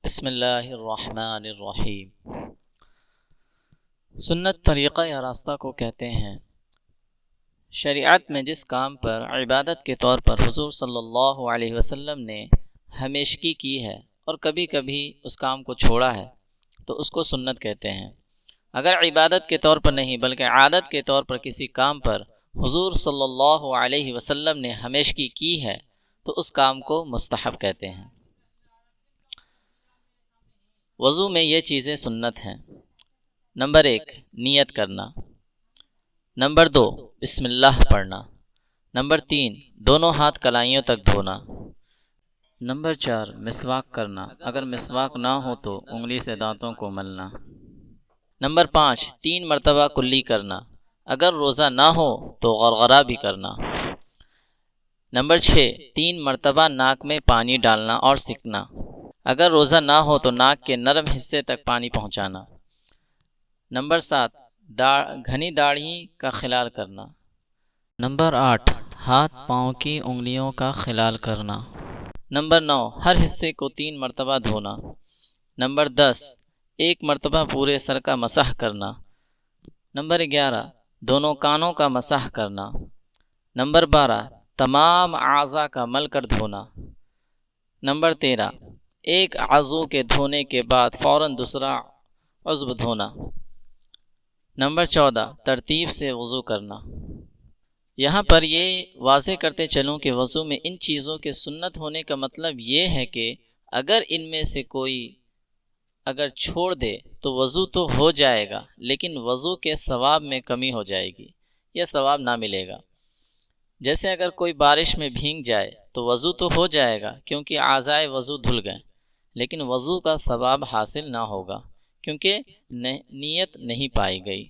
بسم اللہ الرحمن الرحیم۔ سنت طریقہ یا راستہ کو کہتے ہیں۔ شریعت میں جس کام پر عبادت کے طور پر حضور صلی اللہ علیہ وسلم نے ہمیشگی کی ہے اور کبھی کبھی اس کام کو چھوڑا ہے تو اس کو سنت کہتے ہیں۔ اگر عبادت کے طور پر نہیں بلکہ عادت کے طور پر کسی کام پر حضور صلی اللہ علیہ وسلم نے ہمیشگی کی ہے تو اس کام کو مستحب کہتے ہیں۔ وضو میں یہ چیزیں سنت ہیں۔ نمبر 1 نیت کرنا، نمبر 2 بسم اللہ پڑھنا، نمبر 3 دونوں ہاتھ کلائیوں تک دھونا، نمبر 4 مسواک کرنا، اگر مسواک نہ ہو تو انگلی سے دانتوں کو ملنا، نمبر 5 3 مرتبہ کلی کرنا، اگر روزہ نہ ہو تو غرغرہ بھی کرنا، نمبر 6 3 مرتبہ ناک میں پانی ڈالنا اور سینکنا، اگر روزہ نہ ہو تو ناک کے نرم حصے تک پانی پہنچانا، نمبر 7 گھنی داڑھی کا خلال کرنا، نمبر 8 ہاتھ پاؤں کی انگلیوں کا خلال کرنا، نمبر 9 ہر حصے کو 3 مرتبہ دھونا، نمبر 10 1 مرتبہ پورے سر کا مسح کرنا، نمبر 11 دونوں کانوں کا مسح کرنا، نمبر 12 تمام اعضاء کا مل کر دھونا، نمبر 13 ایک عضو کے دھونے کے بعد فوراً دوسرا عضو دھونا، نمبر 14 ترتیب سے وضو کرنا۔ یہاں پر یہ واضح کرتے چلوں کہ وضو میں ان چیزوں کے سنت ہونے کا مطلب یہ ہے کہ اگر ان میں سے کوئی اگر چھوڑ دے تو وضو تو ہو جائے گا لیکن وضو کے ثواب میں کمی ہو جائے گی یا ثواب نہ ملے گا۔ جیسے اگر کوئی بارش میں بھیگ جائے تو وضو تو ہو جائے گا کیونکہ اعضائے وضو دھل گئے، لیکن وضو کا ثواب حاصل نہ ہوگا کیونکہ نیت نہیں پائی گئی۔